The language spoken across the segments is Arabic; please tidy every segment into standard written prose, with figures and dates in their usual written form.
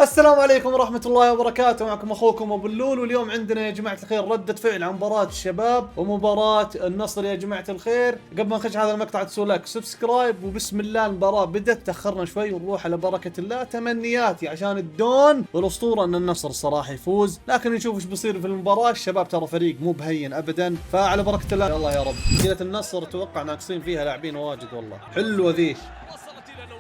السلام عليكم ورحمة الله وبركاته، معكم اخوكم ابو اللول، واليوم عندنا يا جماعة الخير ردة فعل عن مباراة الشباب ومباراة النصر. يا جماعة الخير قبل ما نخش هذا المقطع تسووا لايك سبسكرايب، وبسم الله المباراة بدت، تأخرنا شوي ونروح على بركة الله. تمنياتي عشان الدون والاسطورة ان النصر الصراحة يفوز، لكن نشوف ايش بيصير في المباراة. الشباب ترى فريق مو بهين ابدا، فعلى بركة الله. يلا يا رب. مدينة النصر اتوقع ناقصين فيها لاعبين واجد والله. حلوة ذي،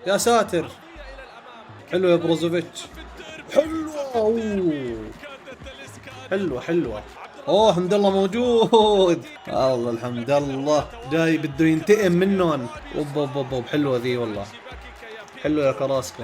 يا ساتر، حلو يا بروزوفيتش، حلوة. أوه. حلوة اوه الحمد لله موجود. الله الحمد لله، جاي بده ينتقم منهم. اوب حلوة ذي والله، حلو يا كراسكو،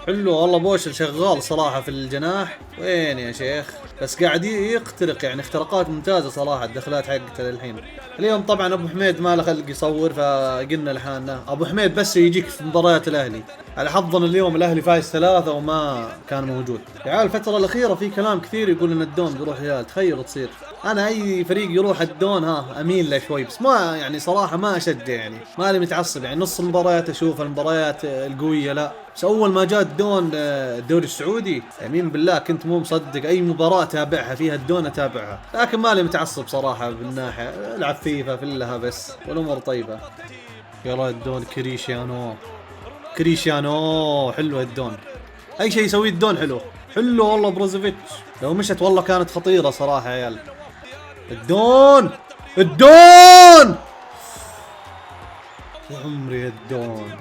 حلو والله. بوشل شغال صراحة في الجناح. وين يا شيخ؟ بس قاعد يخترق، يعني اختراقات ممتازة صراحة الدخلات حقته للحين. اليوم طبعا ابو حميد ما له خلق يصور، فقلنا لحالنا ابو حميد بس يجيك في مباريات الاهلي. على حظنا اليوم الاهلي فايز 3 وما كان موجود. يا عيال الفترة الأخيرة في كلام كثير يقول ان الدون بيروح هلال، تخيل تصير. انا اي فريق يروح الدون اميل له شوي، بس ما يعني صراحة ما اشجع، يعني مالي متعصب، يعني نص المباريات اشوف المباريات القوية لا، بس اول ما جاء الدون الدوري السعودي يمين بالله كنت مو مصدق اي مباراة اتابعها فيها الدون اتابعها، لكن مالي متعصب صراحة بالناحية العب فيفا فلها بس والامور طيبة. يلا الدون كريشيانو حلو الدون، اي شيء يسويه الدون حلو والله. بروزوفيتش لو مشت والله كانت خطيرة صراحة يا عيال. الدون يا عمري الدون،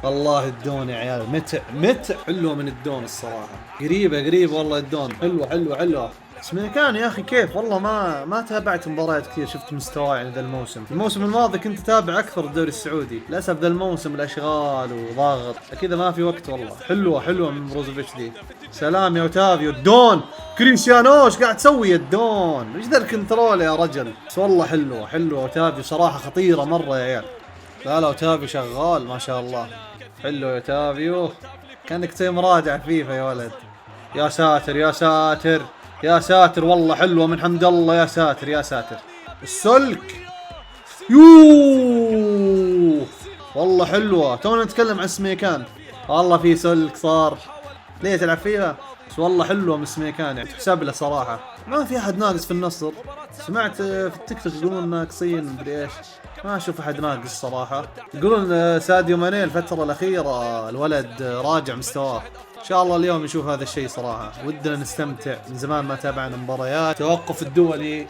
والله الدون يا عيال متع حلوة من الدون الصراحة. قريبة والله الدون، حلوة. سميكان يا اخي كيف والله ما تابعت مباريات كثير، شفت مستواه يعني ذا الموسم الماضي كنت اتابع اكثر الدوري السعودي، للاسف ذا الموسم الاشغال وضاغط كذا ما في وقت والله. حلوة من بروزوفيتش دي. سلام يا اوتافيو. الدون كريستيانو ايش قاعد تسوي يا الدون؟ ايش ذا الكنترول يا رجل؟ بس والله حلوة اوتافيو صراحة، خطيرة مرة يا عيال. لا اوتافيو شغال ما شاء الله. حلو يا اوتافيو، كانك تسوي مراجعة فيفا يا ولد. يا ساتر والله حلوة من حمد الله. يا ساتر السلك، يوه والله حلوة. تونا نتكلم عن سميكان، والله في سلك صار. ليه تلعب فيها؟ بس والله حلوة من سميكان، يعني تحسب له صراحة. ما في احد ناقص في النصر، سمعت في التيك توك يقولون ناقصين مدري ايش، ما اشوف احد ناقص صراحة. يقولون ساديو ماني الفترة الأخيرة الولد راجع مستواه. ان شاء الله اليوم نشوف هذا الشيء صراحة، ودنا نستمتع، من زمان ما تابعنا مباريات. توقف الدولي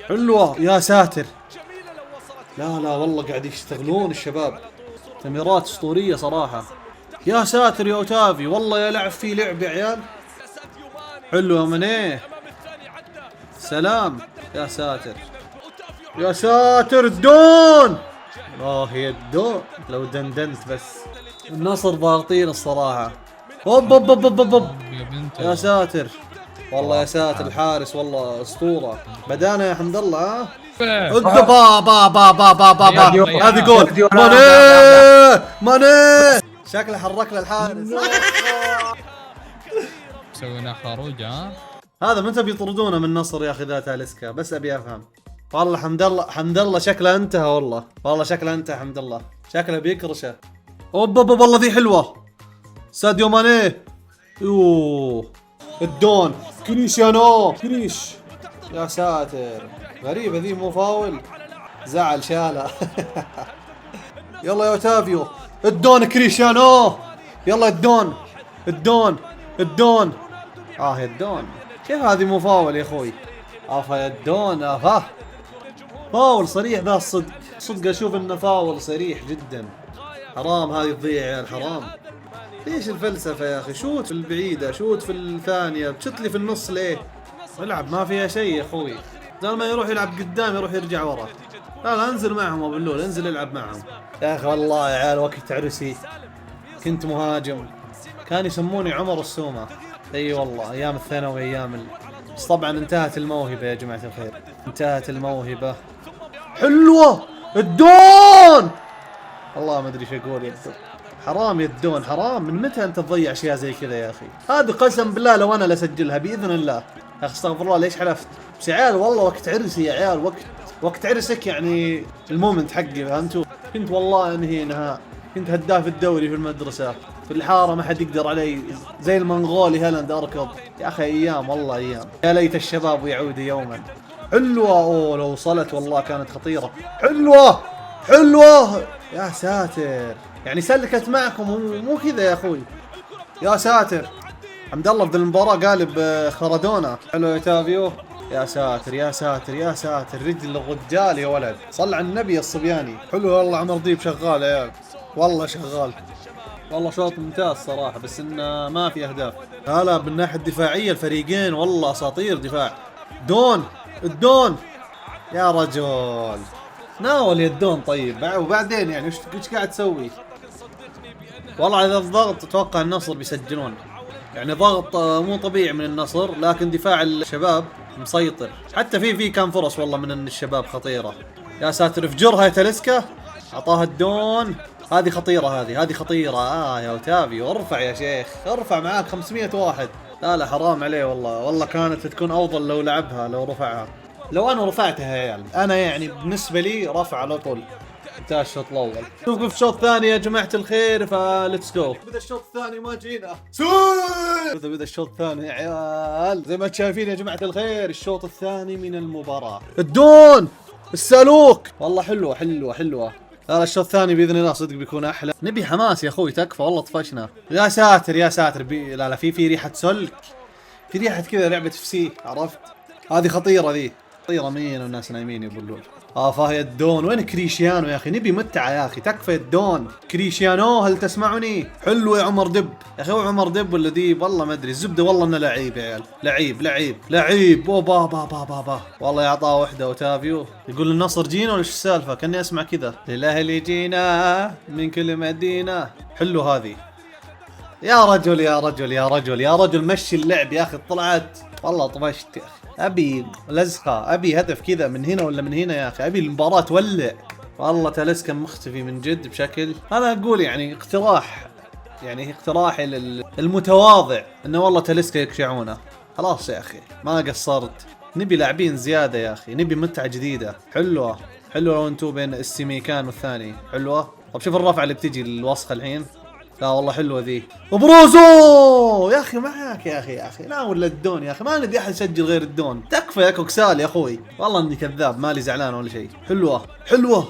حلوة. يا ساتر، لا والله قاعد يشتغلون الشباب، تمريرات اسطورية صراحة. يا ساتر يا اوتافي، والله يا لعب فيه لعب يا عيال. حلو يا منيه، سلام. يا ساتر الدون، يا الدون لو دندنت بس. النصر ضاغطين الصراحة. اوب يا ساتر والله، يا ساتر الحارس والله اسطورة. بدانا يا حمد الله. با هذه جول. ماني شكله حرك له الحارس. سوينا خروج. هذا متى بيطردونه من النصر يا اخي ذا تاليسكا؟ بس ابي افهم والله. حمد الله شكله انتهى والله شكله انتهى حمد الله، شكله بيكرشه. اوب والله ذي حلوة. ساديو ماني، يوه الدون كريستيانو. يا ساتر، غريبة ذي، مو فاول، زعل شاله. يلا يا اوتافيو، الدون كريستيانو. يلا الدون يا الدون، كيف هذه مو فاول يا اخوي؟ يا الدون فاول صريح ذا صدق اشوف انه فاول صريح جدا. حرام هذه تضيع يا الحرام. ليش الفلسفة يا اخي؟ شوت في البعيدة، شوت في الثانية، بتشت لي في النص ليه؟ العب ما فيها شيء يا اخوي، بدل ما يروح يلعب قدام يروح يرجع ورا. لا انزل معهم ابو اللول، انزل العب معهم يا اخي. والله يا عيال وقت عرسي كنت مهاجم، كان يسموني عمر السومة. اي والله ايام الثانوي ايام بس طبعا انتهت الموهبة يا جماعة الخير، انتهت الموهبة. حلوة الدون، والله ما ادري ايش اقول يا الدون. حرام يا الدون، حرام. من متى انت تضيع اشياء زي كذا يا اخي؟ هذه قسم بالله لو انا لسجلها باذن الله يا اخي. استغفر الله ليش حلفت. بس يا عيال والله وقت عرسي يا عيال، وقت عرسك يعني المومنت حقي، فهمتوا؟ كنت والله انهي نهاء، كنت هداف الدوري في المدرسة، في الحاره ما حد يقدر علي، زي المنغولي هالاند اركض. يا اخي ايام والله ايام، يا ليت الشباب يعود يوما. حلوه، اوه لو وصلت والله كانت خطيره. حلوه حلوه يا ساتر، يعني سلكت معكم مو كذا يا اخوي. يا ساتر، حمد الله في المباراه قالب خرادونا. حلو يا تافيو. يا ساتر يا ساتر يا ساتر، رجل الرجال يا ولد، صل على النبي الصبياني. حلو والله، عمر ديب شغال يا عيال، والله شغال. والله شوط ممتاز صراحة، بس انه ما في اهداف. لا بالناحية الدفاعية الفريقين والله اساطير دفاع. دون الدون يا رجل، ناول يا الدون. طيب وبعدين يعني ايش قاعد تسوي؟ والله على الضغط اتوقع النصر بيسجلون، يعني ضغط مو طبيعي من النصر، لكن دفاع الشباب مسيطر. حتى في كان فرص والله من الشباب خطيرة. يا ساتر، افجرها يا تاليسكا، اعطاها الدون. هذه خطيرة، هذه خطيرة. يا اوتافيو ارفع يا شيخ، ارفع، معاك 500 واحد. لا حرام عليه والله كانت تكون افضل لو لعبها، لو رفعها. لو انا رفعتها يا عيال، انا يعني بالنسبة لي رفع على طول. انتهى الشوط الاول، نشوفكم في الشوط الثاني يا جماعة الخير، فليتس جو. بدا الشوط الثاني ما جينا بدا الشوط الثاني يا عيال، زي ما انتم شايفين يا جماعة الخير. الشوط الثاني من المباراة، الدون السالوك والله حلوة. لا الشوط الثاني باذن الله صدق بيكون احلى. نبي حماس يا اخوي، تكفى والله طفشنا. يا ساتر يا ساتر، لا في ريحة سلك، في ريحة كذا لعبة FC، عرفت؟ هذه خطيرة، ذي خطيرة مين والناس نايمين يقولون. فهي الدون. وين كريشيانو يا اخي؟ نبي متعة يا اخي، تكفى الدون. كريشيانو هل تسمعني؟ حلو يا عمر دب يا اخي. هو عمر دب ولا ديب والله ما ادري، الزبده والله انه لعيب يا عيال، لعيب. با والله يعطاه وحده. وتافيو يقول النصر جينا ولا ايش السالفه؟ كاني اسمع كذا، للاهلي جينا من كل مدينه. حلو هذه يا رجل مشي اللعب يا اخي. طلعت والله طفشت يا اخي، ابي لزقه، ابي هدف كذا من هنا ولا من هنا يا اخي، ابي المباراه تولع. والله تاليسكا مختفي من جد بشكل، انا اقول يعني اقتراح، يعني اقتراحي المتواضع انه والله تاليسكا يكشعونه. خلاص يا اخي ما قصرت، نبي لاعبين زياده يا اخي، نبي متعه جديده. حلوه لو انتو بين السيميكان والثاني. حلوه. طب شوف الرفعه اللي بتجي الوسخه الحين. لا والله حلوه ذي. وبروزو يا اخي معاك يا اخي لا ولا الدون يا اخي، ما نبي احد يسجل غير الدون. تكفى يا كوكسال يا اخوي، والله اني كذاب، مالي زعلان ولا شيء. حلوه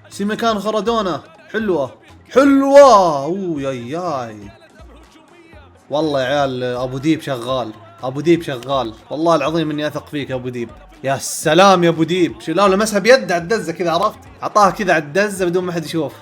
سيميكان خرادونا. حلوه اوه ياي والله يا عيال. ابو ديب شغال والله العظيم اني اثق فيك يا ابو ديب. يا سلام يا ابو ديب، لا لمسها بيده على الدزه كذا، عرفت؟ عطاها كذا على الدزه بدون ما حد يشوف.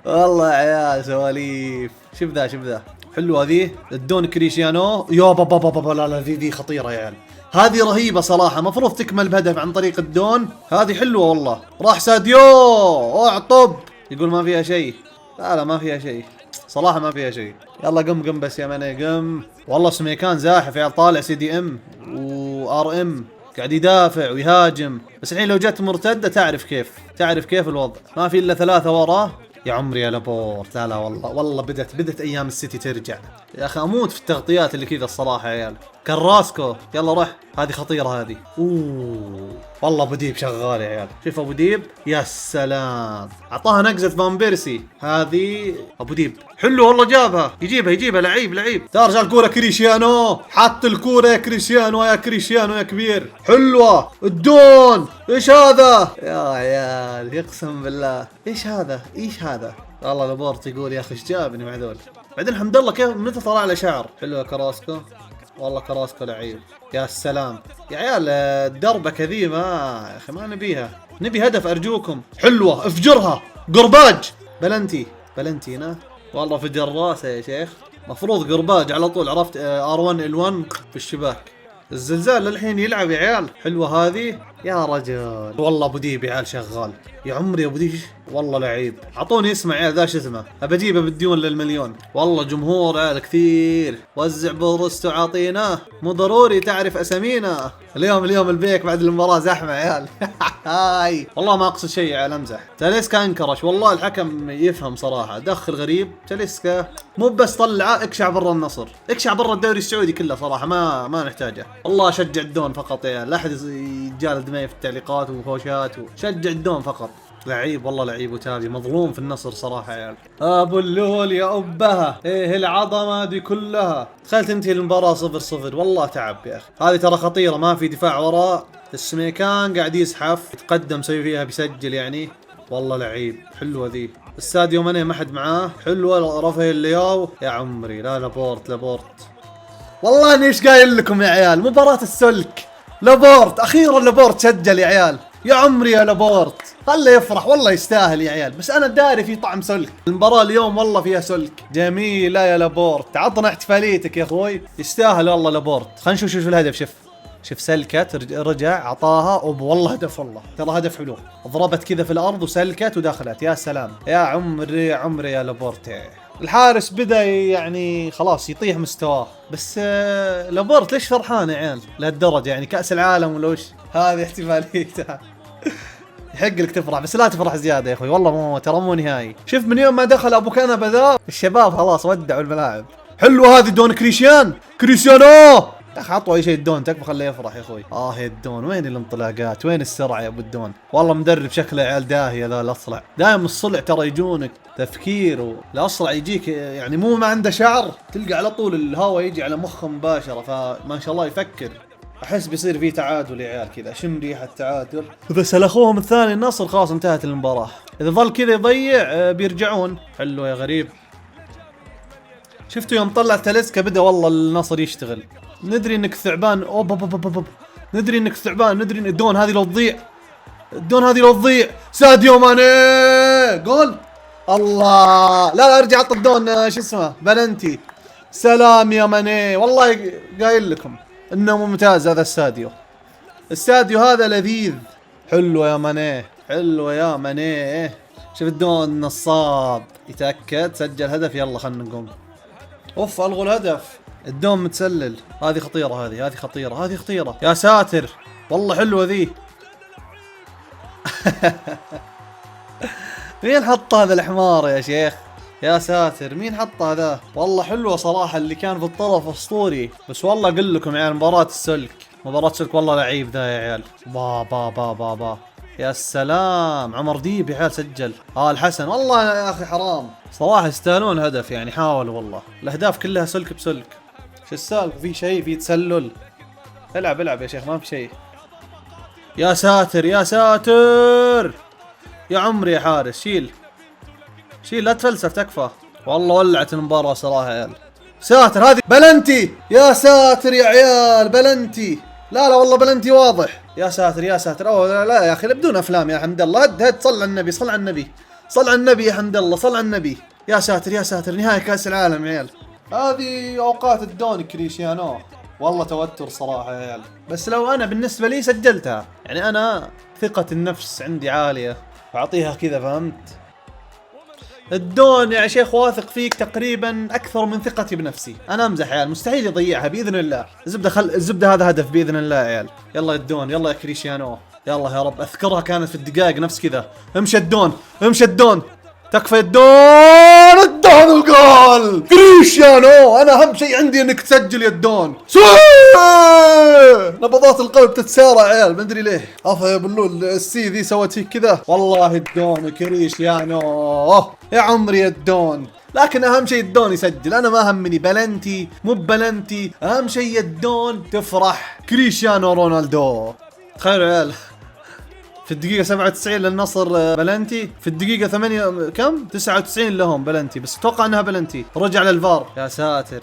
والله يا عيال سواليف. شوف ذا حلوه ذي الدون كريشيانو. يا بابا لا ذي خطيره يا عيال، هذه رهيبه صراحه. مفروض تكمل بهدف عن طريق الدون، هذه حلوه والله. راح ساديو اعطب، يقول ما فيها شيء. لا ما فيها شيء صراحه، ما فيها شيء. يلا قم بس يا ماني قم. والله سميكان زاحف يا عيال، طالع CDM وRM قاعد يدافع ويهاجم، بس الحين لو جت مرتده تعرف كيف الوضع. ما في الا 3 وراه. يا عمري يا لابورت، لا والله بدت ايام السيتي ترجع يا اخي. اموت في التغطيات اللي كذا الصراحه يا عيال. كراسكو يلا روح، هذه خطيره هذه. والله ابو ديب شغال يا عيال. شوف ابو ديب يا سلام، اعطاها نقزه فان بيرسي. هذه ابو ديب حلو والله، جابها يجيبها لعيب. يا رجال كوره كريشيانو، حط الكوره يا كريشيانو يا كبير. حلوه الدون. ايش هذا يا عيال؟ يقسم بالله ايش هذا والله لابورت يقول يا اخي ايش جابني مع ذول. بعدين حمد الله كيف متى طلع له شعر. حلوه كراسكو، والله كراسكو لعيب. يا سلام يا عيال، الدربه كذي يا اخي ما نبيها، نبي هدف ارجوكم. حلوه افجرها، قرباج بلنتينا والله فجر راسه يا شيخ. مفروض قرباج على طول، عرفت؟ R1 L1 في الشباك. الزلزال للحين يلعب يا عيال. حلوه هذه يا رجل. والله ابو ديب يا عيال شغال. يا عمري ابو ديب والله لعيب. اعطوني اسمع يا ذا شو اسمه، ابى اجيبه بالديون للمليون. والله جمهور عيال كثير. وزع بورستو عاطيناه، مو ضروري تعرف اسامينا. اليوم البيك بعد المباراه زحمه يا عيال. هاي والله ما اقصد شيء يا عيال، امزح. تاليسكا انكرش والله، الحكم يفهم صراحه، دخل غريب. تاليسكا مو بس طلعه، اكشع برا النصر، اكشع برا الدوري السعودي كله صراحه، ما نحتاجه. والله شجع الدون فقط يا عيال، لا احد يتجالد معي في التعليقات وفوشات. شجع الدون فقط. لعيب والله لعيب وتابي، مظلوم في النصر صراحة يا عيال. ابو اللول يا ابها، ايه العظمة دي كلها. تخيل تنتهي المباراة 0-0، والله تعب يا اخي. هذه ترى خطيرة، ما في دفاع وراء، السميكان قاعد يزحف يتقدم مسوي فيها بيسجل يعني. والله لعيب، حلوة ذي. الساديو ماني ما حد معاه، حلوة. رافائيل لياو يا عمري، لا لابورت. والله اني ايش قايل لكم يا عيال، مباراة السلك. لابورت اخيرا، لابورت سجل يا عيال. يا عمري يا لابورت، خله يفرح والله يستاهل يا عيال. بس انا داري في طعم سلك المباراة اليوم، والله فيها سلك. جميلة يا لابورت، عطنا احتفاليتك يا اخوي، يستاهل والله لابورت. خلينا نشوف الهدف. شوف سلكت، رجع عطاها، والله هدف، والله ترى هدف حلو. ضربت كذا في الارض وسلكت ودخلت، يا سلام يا عمري يا لابورت. الحارس بدأ يعني خلاص يطيح مستواه، بس لابورت ليش فرحان يا عيال لهالدرجة؟ يعني كأس العالم ولا وش؟ هذه احتفاليته. يحق لك تفرح، بس لا تفرح زيادة يا اخوي، والله ترى مو نهائي. شوف من يوم ما دخل ابو كنبه ذا، الشباب خلاص ودعوا الملاعب. حلوة هذه دون كريستيانو يا اخي، عطوا اي شيء الدون تكفى، خليه يفرح يا اخوي. يا الدون، وين الانطلاقات، وين السرعه يا ابو الدون؟ والله مدرب شكله عيال داهيه ذا الاصلع، دائما الصلع ترى يجونك تفكير، والاصلع يجيك يعني مو ما عنده شعر، تلقى على طول الهواء يجي على مخه مباشره، فما شاء الله يفكر. احس بيصير فيه تعادل يا عيال كذا، شم ريحه تعادل. بس اخوهم الثاني النصر خلاص انتهت المباراه، اذا ظل كذا يضيع بيرجعون. حلو يا غريب. شفتوا يوم طلع تاليسكا بدا والله النصر يشتغل. ندري انك ثعبان، ندري انك ثعبان، ندري ان الدون هذه لو تضيع، ساديو ماني جول. الله، لا ارجع عط الدون، شو اسمه، بلنتي. سلام يا ماني، والله قايل لكم انه ممتاز هذا الساديو هذا لذيذ. حلو يا ماني. شوف الدون نصاب، يتأكد سجل هدف، يلا خلنا نقوم. الغوا الهدف، الدوم متسلل. هذه خطيرة، يا ساتر والله حلوة ذي. مين حط هذا الحمار يا شيخ؟ يا ساتر مين حط هذا؟ والله حلوة صراحة، اللي كان في الطرف اسطوري. بس والله اقول لكم يا عيال، مباراة السلك والله لعيب ذا يا عيال. با يا سلام، عمر ديب يا عيال سجل. الحسن، والله يا اخي حرام صراحة، يستاهلون هدف يعني، حاولوا والله. الاهداف كلها سلك بسلك. شو السالفة؟ في شيء، في تسلل. العب يا شيخ، ما في شيء. يا ساتر يا عمري يا حارس، شيل لا تفلسف، تكفى. والله ولعت المباراة صراحة يا عيال. ساتر، هذه بلنتي. يا ساتر يا عيال، بلنتي. لا والله بلنتي واضح. يا ساتر اوه لا يا اخي، بدون افلام يا حمد الله. هد صل على النبي يا حمد الله، صل على النبي. يا ساتر نهاية كأس العالم يا عيال. هذه اوقات الدون كريستيانو، والله توتر صراحة يا عيال. بس لو انا بالنسبة لي سجلتها، يعني انا ثقة النفس عندي عالية، فاعطيها كذا، فهمت؟ الدون يا شيخ واثق فيك تقريبا اكثر من ثقتي بنفسي. انا امزح يا عيال، مستحيل يضيعها باذن الله. الزبده هذا هدف باذن الله يا عيال. يلا يا الدون، يلا يا كريستيانو، يلا يا رب. اذكرها كانت في الدقائق نفس كذا. امشي الدون، تكفى الدون وجول كريستيانو. انا اهم شيء عندي انك تسجل يا الدون. نبضات القلب تتسارع يا عيال، ما ادري ليه. يا بلول، السي ذي سوت فيك كذا. والله الدون كريستيانو يا عمري الدون. لكن اهم شيء الدون يسجل، انا ما همني بلنتي مو بلنتي، اهم شيء الدون تفرح. كريستيانو رونالدو. تخيلوا يا عيال، في الدقيقة 97 للنصر بلنتي، في الدقيقة 8 كم؟ 99 لهم بلنتي، بس اتوقع انها بلنتي. رجع للفار. يا ساتر،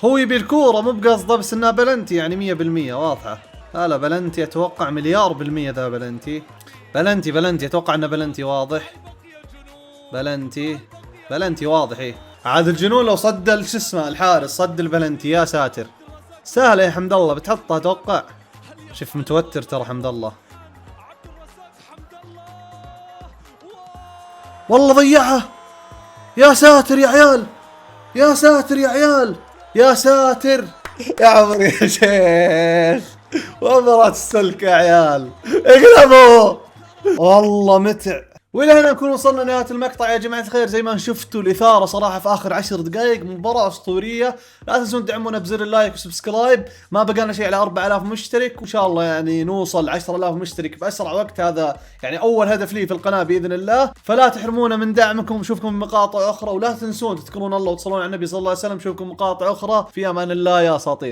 هو يبي الكورة مو بقصده، بس انها بلنتي يعني 100% واضحة. لا بلنتي، اتوقع مليار بالمية ذا بلنتي. اتوقع انه بلنتي واضح. بلنتي واضح. ايه عاد الجنون لو صد شو اسمه الحارس، صد البلنتي. يا ساتر، سهلة يا حمد الله، بتحطها اتوقع. شوف متوتر ترى حمد الله، والله ضيعها. يا ساتر يا عيال، يا ساتر يا عمري يا شيخ. مباراة السلك يا عيال، اقلبوا والله متع. والى هنا نكون وصلنا لنهايه المقطع يا جماعه الخير. زي ما شفتوا الاثاره صراحه في اخر 10 دقائق، مباراه اسطوريه. لا تنسون تدعمونا بزر اللايك والسبسكرايب. ما بقى شيء على 4000 مشترك، وان شاء الله يعني نوصل 10000 مشترك باسرع وقت. هذا يعني اول هدف لي في القناه باذن الله، فلا تحرمونا من دعمكم. نشوفكم بمقاطع اخرى، ولا تنسون تذكرون الله وتصلون على النبي صلى الله عليه وسلم. نشوفكم مقاطع اخرى، في امان الله يا اساطير.